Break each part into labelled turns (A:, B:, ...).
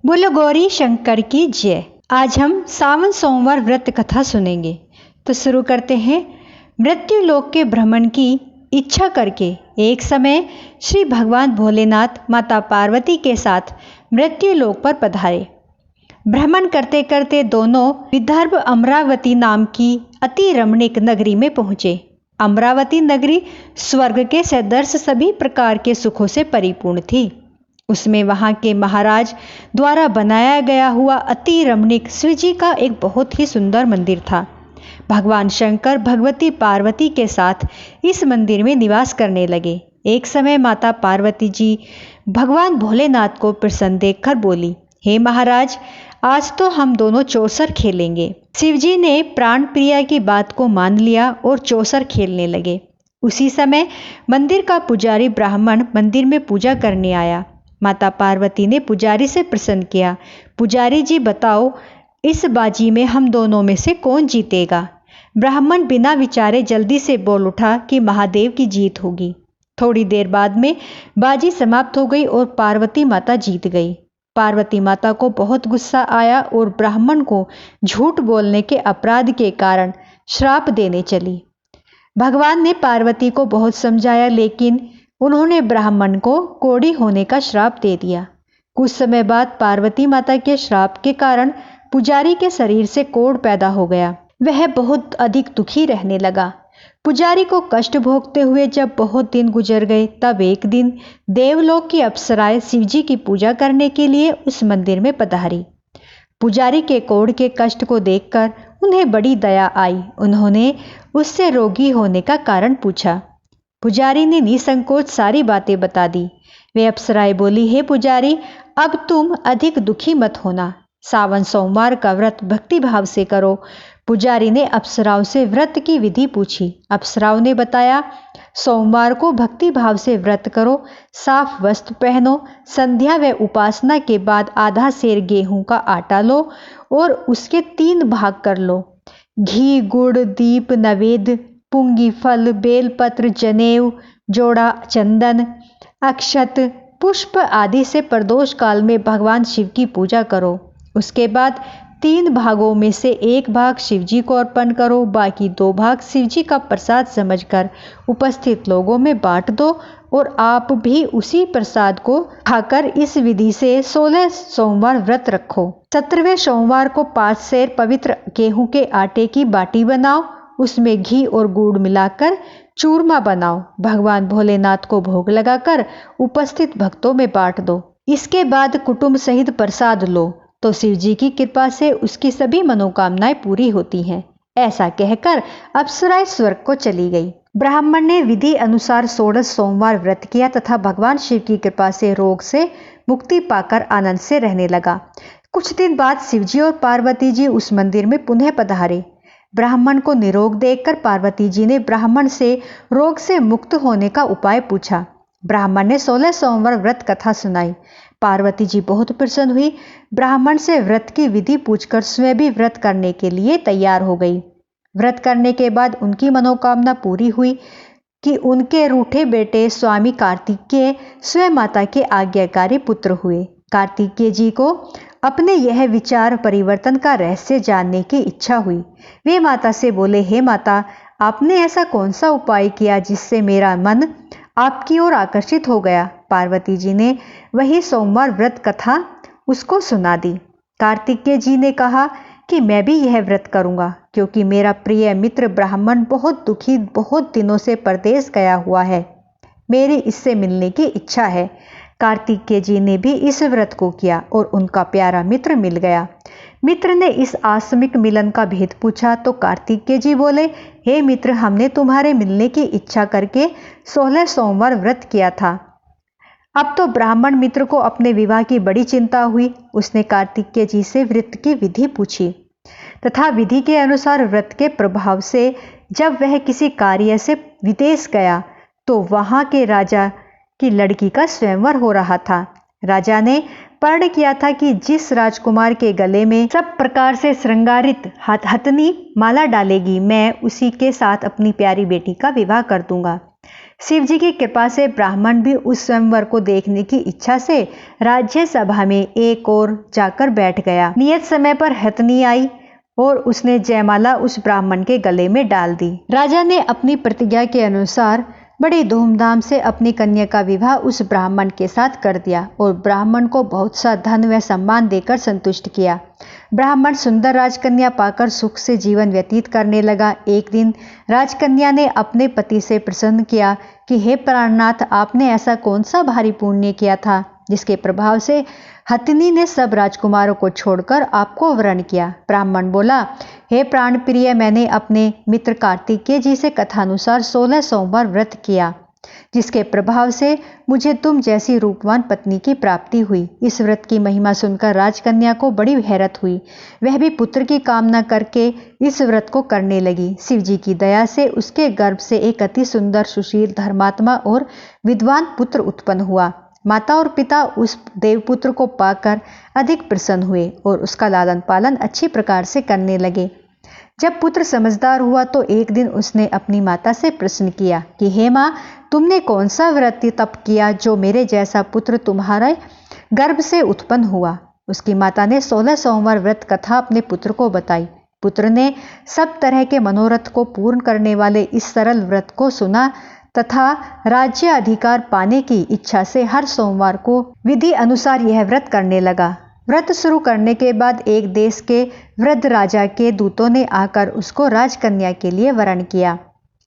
A: बोलो गौरी शंकर की जय। आज हम सावन सोमवार व्रत कथा सुनेंगे। तो शुरू करते हैं। मृत्यु लोक के भ्रमण की इच्छा करके एक समय श्री भगवान भोलेनाथ माता पार्वती के साथ मृत्यु लोक पर पधारे। भ्रमण करते करते दोनों विदर्भ अमरावती नाम की अति रमणीक नगरी में पहुँचे। अमरावती नगरी स्वर्ग के सदृश सभी प्रकार के सुखों से परिपूर्ण थी। उसमें वहाँ के महाराज द्वारा बनाया गया हुआ अति रमणीक शिवजी का एक बहुत ही सुंदर मंदिर था। भगवान शंकर भगवती पार्वती के साथ इस मंदिर में निवास करने लगे। एक समय माता पार्वती जी भगवान भोलेनाथ को प्रसन्न देखकर बोली, हे महाराज, आज तो हम दोनों चौसर खेलेंगे। शिवजी ने प्राण प्रिया की बात को मान लिया और चौसर खेलने लगे। उसी समय मंदिर का पुजारी ब्राह्मण मंदिर में पूजा करने आया। माता पार्वती ने पुजारी से प्रश्न किया, पुजारी जी बताओ, इस बाजी में हम दोनों में से कौन जीतेगा? ब्राह्मण बिना विचारे जल्दी से बोल उठा कि महादेव की जीत होगी। थोड़ी देर बाद में बाजी समाप्त हो गई और पार्वती माता जीत गई। पार्वती माता को बहुत गुस्सा आया और ब्राह्मण को झूठ बोलने के अपराध के कारण श्राप देने चली। भगवान ने पार्वती को बहुत समझाया, लेकिन उन्होंने ब्राह्मण को कोढ़ी होने का श्राप दे दिया। कुछ समय बाद पार्वती माता के श्राप के कारण पुजारी के शरीर से कोढ़ पैदा हो गया। वह बहुत अधिक दुखी रहने लगा। पुजारी को कष्ट भोगते हुए जब बहुत दिन गुजर गए, तब एक दिन देवलोक की अप्सराएं शिवजी की पूजा करने के लिए उस मंदिर में पधारी। पुजारी के कोढ़ के कष्ट को देखकर उन्हें बड़ी दया आई। उन्होंने उससे रोगी होने का कारण पूछा। पुजारी ने निसंकोच सारी बातें बता दी। वे अप्सराएं बोली, हे पुजारी, अब तुम अधिक दुखी मत होना। सावन सोमवार का व्रत भक्ति भाव से करो। पुजारी ने अप्सराओं से व्रत की विधि पूछी। अप्सराओं ने बताया, सोमवार को भक्ति भाव से व्रत करो, साफ वस्त्र पहनो, संध्या व उपासना के बाद आधा सेर गेहूं का आटा लो और उसके 3 भाग कर लो। घी, गुड़, दीप, नवेद, पुंगी फल, बेलपत्र, जनेऊ, जोड़ा चंदन, अक्षत, पुष्प आदि से प्रदोष काल में भगवान शिव की पूजा करो। उसके बाद 3 भागों में से 1 भाग शिवजी को अर्पण करो, बाकी 2 भाग शिवजी का प्रसाद समझकर उपस्थित लोगों में बांट दो और आप भी उसी प्रसाद को खाकर इस विधि से 16 सोमवार व्रत रखो। 17वें सोमवार को 5 सेर पवित्र गेहूं के आटे की बाटी बनाओ, उसमें घी और गुड़ मिलाकर चूरमा बनाओ। भगवान भोलेनाथ को भोग लगाकर उपस्थित भक्तों में बांट दो। इसके बाद कुटुंब सहित प्रसाद लो तो शिवजी की कृपा से उसकी सभी मनोकामनाएं पूरी होती हैं। ऐसा कहकर अप्सराएं स्वर्ग को चली गई। ब्राह्मण ने विधि अनुसार 16 सोमवार व्रत किया तथा भगवान शिव की कृपा से रोग से मुक्ति पाकर आनंद से रहने लगा। कुछ दिन बाद शिवजी और पार्वती जी उस मंदिर में पुनः पधारे। ब्राह्मण को निरोग देखकर पार्वती जी ने ब्राह्मण से रोग से मुक्त होने का उपाय पूछा। ब्राह्मण ने 16 सोमवार व्रत कथा सुनाई। पार्वती जी बहुत प्रसन्न हुई। ब्राह्मण से व्रत की विधि पूछकर स्वयं भी व्रत करने के लिए तैयार हो गई। व्रत करने के बाद उनकी मनोकामना पूरी हुई कि उनके रूठे बेटे स्वामी कार्तिकेय स्वयं माता के आज्ञाकारी पुत्र हुए। कार्तिकेय जी को अपने यह विचार परिवर्तन का रहस्य जानने की इच्छा हुई। वे माता से बोले, हे माता, आपने ऐसा कौन सा उपाय किया जिससे मेरा मन आपकी ओर आकर्षित हो गया? पार्वती जी ने वही सोमवार व्रत कथा उसको सुना दी। कार्तिकेय जी ने कहा कि मैं भी यह व्रत करूंगा, क्योंकि मेरा प्रिय मित्र ब्राह्मण बहुत दुखी, बहुत दिनों से परदेश गया हुआ है। मेरी इससे मिलने की इच्छा है। कार्तिकेय जी ने भी इस व्रत को किया और उनका प्यारा मित्र मिल गया। मित्र ने इस आकस्मिक मिलन का भेद पूछा तो कार्तिकेय जी बोले, हे मित्र, हमने तुम्हारे मिलने की इच्छा करके 16 सोमवार व्रत किया था। अब तो ब्राह्मण मित्र को अपने विवाह की बड़ी चिंता हुई। उसने कार्तिकेय जी से व्रत की विधि पूछी तथा विधि के अनुसार व्रत के प्रभाव से जब वह किसी कार्य से विदेश गया तो वहां के राजा की लड़की का स्वयंवर हो रहा था। राजा ने प्रण किया था कि जिस राजकुमार के गले में सब प्रकार से श्रृंगारित हथनी माला डालेगी, मैं उसी के साथ अपनी प्यारी बेटी का विवाह कर दूंगा। शिव जी की कृपा से ब्राह्मण भी उस स्वयंवर को देखने की इच्छा से राज्य सभा में एक ओर जाकर बैठ गया। नियत समय पर हथनी आई और उसने जयमाला उस ब्राह्मण के गले में डाल दी। राजा ने अपनी प्रतिज्ञा के अनुसार बड़ी धूमधाम से अपनी कन्या का विवाह उस ब्राह्मण के साथ कर दिया और ब्राह्मण को बहुत सा धन व सम्मान देकर संतुष्ट किया। ब्राह्मण सुंदर राजकन्या पाकर सुख से जीवन व्यतीत करने लगा। एक दिन राजकन्या ने अपने पति से प्रसन्न किया कि हे प्राणनाथ, आपने ऐसा कौन सा भारी पुण्य किया था जिसके प्रभाव से हथिनी ने सब राजकुमारों को छोड़कर आपको वरण किया। ब्राह्मण बोला, हे प्राण प्रिय, मैंने अपने मित्र कार्तिकेय जी से कथानुसार 16 सोमवार व्रत किया, जिसके प्रभाव से मुझे तुम जैसी रूपवान पत्नी की प्राप्ति हुई। इस व्रत की महिमा सुनकर राजकन्या को बड़ी हैरत हुई। वह भी पुत्र की कामना करके इस व्रत को करने लगी। शिव जी की दया से उसके गर्भ से एक अति सुंदर, सुशील, धर्मात्मा और विद्वान पुत्र उत्पन्न हुआ। माता और पिता उस देवपुत्र को पाकर अधिक प्रसन्न हुए और उसका लालन पालन अच्छी प्रकार से करने लगे। जब पुत्र समझदार हुआ तो एक दिन उसने अपनी माता से प्रश्न किया कि हे माँ, तुमने कौन सा व्रत तप किया जो मेरे जैसा पुत्र तुम्हारे गर्भ से उत्पन्न हुआ। उसकी माता ने 16 सोमवार व्रत कथा अपने पुत्र को बताई। पुत्र ने सब तरह के मनोरथ को पूर्ण करने वाले इस सरल व्रत को सुना तथा राज्य अधिकार पाने की इच्छा से हर सोमवार को विधि अनुसार यह व्रत करने लगा। व्रत शुरू करने के बाद एक देश के वृद्ध राजा के दूतों ने आकर उसको राजकन्या के लिए वरण किया।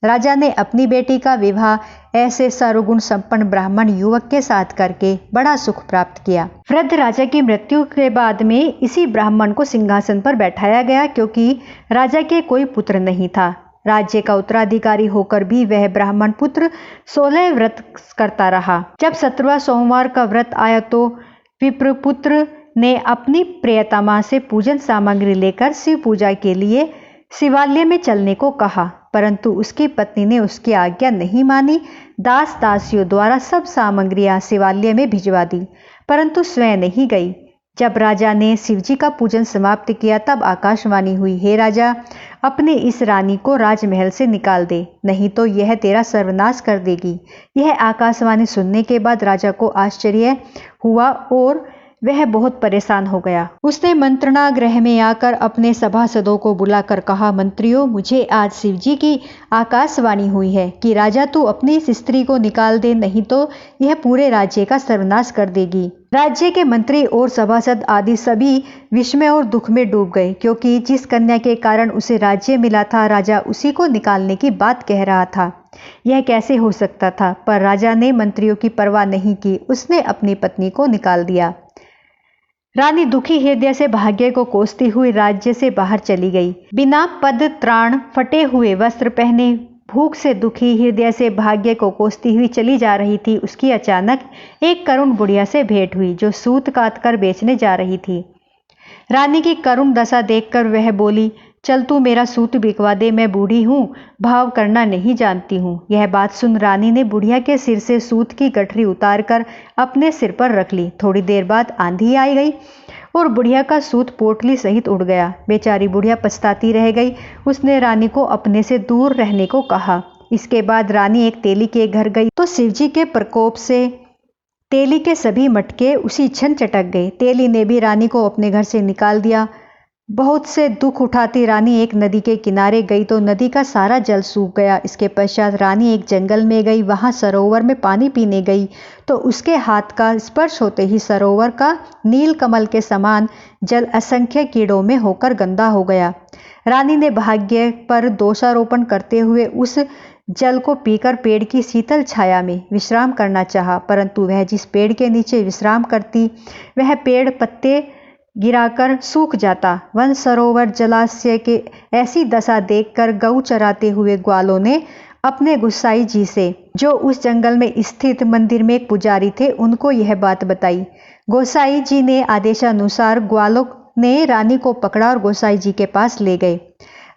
A: राजा ने अपनी बेटी का विवाह ऐसे सर्वगुण संपन्न ब्राह्मण युवक के साथ करके बड़ा सुख प्राप्त किया। वृद्ध राजा की मृत्यु के बाद में इसी ब्राह्मण को सिंहासन पर बैठाया गया, क्योंकि राजा के कोई पुत्र नहीं था। राज्य का उत्तराधिकारी होकर भी वह ब्राह्मण पुत्र 16 व्रत करता रहा। जब 17वां सोमवार का व्रत आया तो विप्रपुत्र ने अपनी प्रियतमा से पूजन सामग्री लेकर शिव पूजा के लिए शिवालय में चलने को कहा, परंतु उसकी पत्नी ने उसकी आज्ञा नहीं मानी। दास दासियों द्वारा सब सामग्रियां शिवालय में भिजवा दी, परंतु स्वयं नहीं गई। जब राजा ने शिवजी का पूजन समाप्त किया तब आकाशवाणी हुई, हे राजा, अपने इस रानी को राजमहल से निकाल दे, नहीं तो यह तेरा सर्वनाश कर देगी। यह आकाशवाणी सुनने के बाद राजा को आश्चर्य हुआ और वह बहुत परेशान हो गया। उसने मंत्रणा गृह में आकर अपने सभासदों को बुलाकर कहा, मंत्रियों, मुझे आज शिवजी की आकाशवाणी हुई है कि राजा तू अपनी इस स्त्री को निकाल दे, नहीं तो यह पूरे राज्य का सर्वनाश कर देगी। राज्य के मंत्री और सभासद आदि सभी विस्मय और दुख में डूब गए, क्योंकि जिस कन्या के कारण उसे राज्य मिला था, राजा उसी को निकालने की बात कह रहा था। यह कैसे हो सकता था? पर राजा ने मंत्रियों की परवाह नहीं की, उसने अपनी पत्नी को निकाल दिया। रानी दुखी हृदय से भाग्य को कोसती हुई राज्य से बाहर चली गई। बिना पद त्राण, फटे हुए वस्त्र पहने, भूख से दुखी हृदय से भाग्य को कोसती हुई चली जा रही थी। उसकी अचानक एक करुण बुढ़िया से भेंट हुई जो सूत काट कर बेचने जा रही थी। रानी की करुण दशा देखकर वह बोली, चल तू मेरा सूत बिकवा दे, मैं बूढ़ी हूँ, भाव करना नहीं जानती हूँ। यह बात सुन रानी ने बुढ़िया के सिर से सूत की गठरी उतारकर अपने सिर पर रख ली। थोड़ी देर बाद आंधी आई गई और बुढ़िया का सूत पोटली सहित उड़ गया। बेचारी बुढ़िया पछताती रह गई। उसने रानी को अपने से दूर रहने को कहा। इसके बाद रानी एक तेली के घर गई तो शिवजी के प्रकोप से तेली के सभी मटके उसी क्षण चटक गए। तेली ने भी रानी को अपने घर से निकाल दिया। बहुत से दुख उठाती रानी एक नदी के किनारे गई तो नदी का सारा जल सूख गया। इसके पश्चात रानी एक जंगल में गई। वहां सरोवर में पानी पीने गई तो उसके हाथ का स्पर्श होते ही सरोवर का नील कमल के समान जल असंख्य कीड़ों में होकर गंदा हो गया। रानी ने भाग्य पर दोषारोपण करते हुए उस जल को पीकर पेड़ की शीतल छाया में विश्राम करना चाहा, परंतु वह जिस पेड़ के नीचे विश्राम करती वह पेड़ पत्ते गिराकर सूख जाता। वन सरोवर जलाशय के ऐसी दशा देखकर गऊ चराते हुए ग्वालों ने अपने गोसाई जी से, जो उस जंगल में स्थित मंदिर में एक पुजारी थे, उनको यह बात बताई। गोसाई जी ने आदेशानुसार ग्वालों ने रानी को पकड़ा और गोसाई जी के पास ले गए।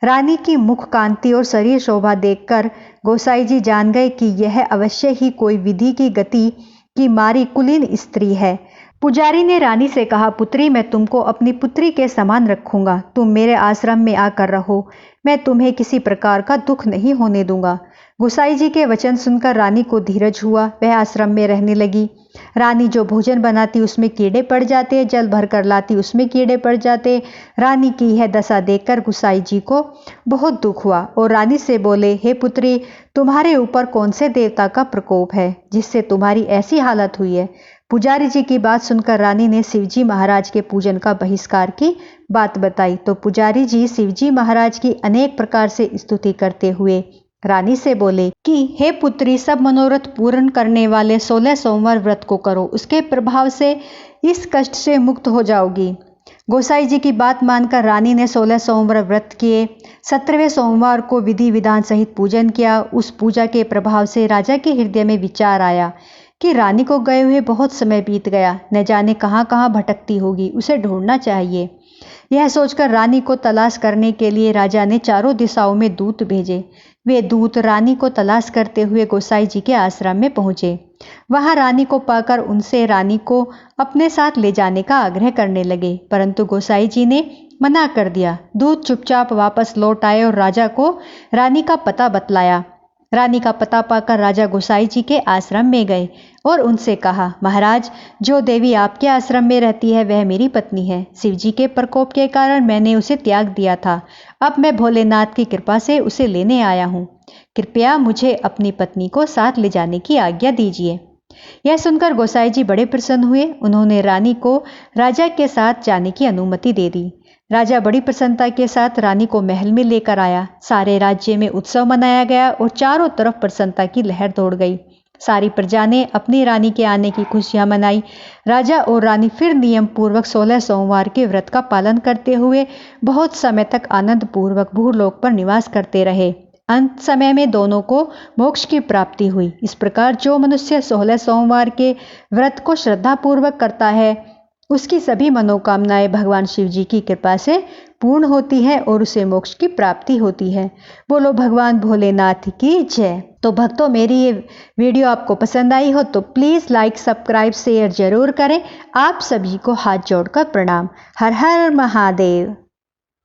A: रानी की मुख कांति और शरीर शोभा देखकर गोसाई जी जान गए कि यह अवश्य ही कोई विधि की गति की मारी कुलीन स्त्री है। पुजारी ने रानी से कहा, पुत्री, मैं तुमको अपनी पुत्री के समान रखूंगा। तुम मेरे आश्रम में आकर रहो, मैं तुम्हें किसी प्रकार का दुख नहीं होने दूंगा। गोसाई जी के वचन सुनकर रानी को धीरज हुआ। वह आश्रम में रहने लगी। रानी जो भोजन बनाती उसमें कीड़े पड़ जाते, जल भर कर लाती उसमें कीड़े पड़ जाते। रानी की यह दशा देखकर गोसाई जी को बहुत दुख हुआ और रानी से बोले, हे पुत्री, तुम्हारे ऊपर कौन से देवता का प्रकोप है जिससे तुम्हारी ऐसी हालत हुई है? पुजारी जी की बात सुनकर रानी ने शिवजी महाराज के पूजन का बहिष्कार की बात बताई। तो पुजारी जी शिवजी महाराज की अनेक प्रकार से स्तुति करते हुए रानी से बोले कि हे पुत्री, सब मनोरथ पूर्ण करने वाले 16 सोमवार व्रत को करो, उसके प्रभाव से इस कष्ट से मुक्त हो जाओगी। गोसाई जी की बात मानकर रानी ने 16 सोमवार व्रत किए। 17वें सोमवार को विधि विधान सहित पूजन किया। उस पूजा के प्रभाव से राजा के हृदय में विचार आया कि रानी को गए हुए बहुत समय बीत गया, न जाने कहाँ कहाँ भटकती होगी, उसे ढूंढना चाहिए। यह सोचकर रानी को तलाश करने के लिए राजा ने चारों दिशाओं में दूत भेजे। वे दूत रानी को तलाश करते हुए गोसाई जी के आश्रम में पहुंचे। वहां रानी को पाकर उनसे रानी को अपने साथ ले जाने का आग्रह करने लगे, परंतु गोसाई जी ने मना कर दिया। दूत चुपचाप वापस लौट आए और राजा को रानी का पता बतलाया। रानी का पता पाकर राजा गोसाई जी के आश्रम में गए और उनसे कहा, महाराज, जो देवी आपके आश्रम में रहती है वह मेरी पत्नी है। शिवजी के प्रकोप के कारण मैंने उसे त्याग दिया था। अब मैं भोलेनाथ की कृपा से उसे लेने आया हूँ। कृपया मुझे अपनी पत्नी को साथ ले जाने की आज्ञा दीजिए। यह सुनकर गोसाई जी बड़े प्रसन्न हुए। उन्होंने रानी को राजा के साथ जाने की अनुमति दे दी। राजा बड़ी प्रसन्नता के साथ रानी को महल में लेकर आया। सारे राज्य में उत्सव मनाया गया और चारों तरफ प्रसन्नता की लहर दौड़ गई। सारी प्रजा ने अपनी रानी के आने की खुशियां मनाई। राजा और रानी फिर नियम पूर्वक 16 सोमवार के व्रत का पालन करते हुए बहुत समय तक आनंद पूर्वक भूलोक पर निवास करते रहे। अंत समय में दोनों को मोक्ष की प्राप्ति हुई। इस प्रकार जो मनुष्य 16 सोमवार के व्रत को श्रद्धा पूर्वक करता है उसकी सभी मनोकामनाएं भगवान शिव जी की कृपा से पूर्ण होती है और उसे मोक्ष की प्राप्ति होती है। बोलो भगवान भोलेनाथ की जय। तो भक्तों, मेरी ये वीडियो आपको पसंद आई हो तो प्लीज़ लाइक, सब्सक्राइब, शेयर जरूर करें। आप सभी को हाथ जोड़कर प्रणाम। हर हर महादेव।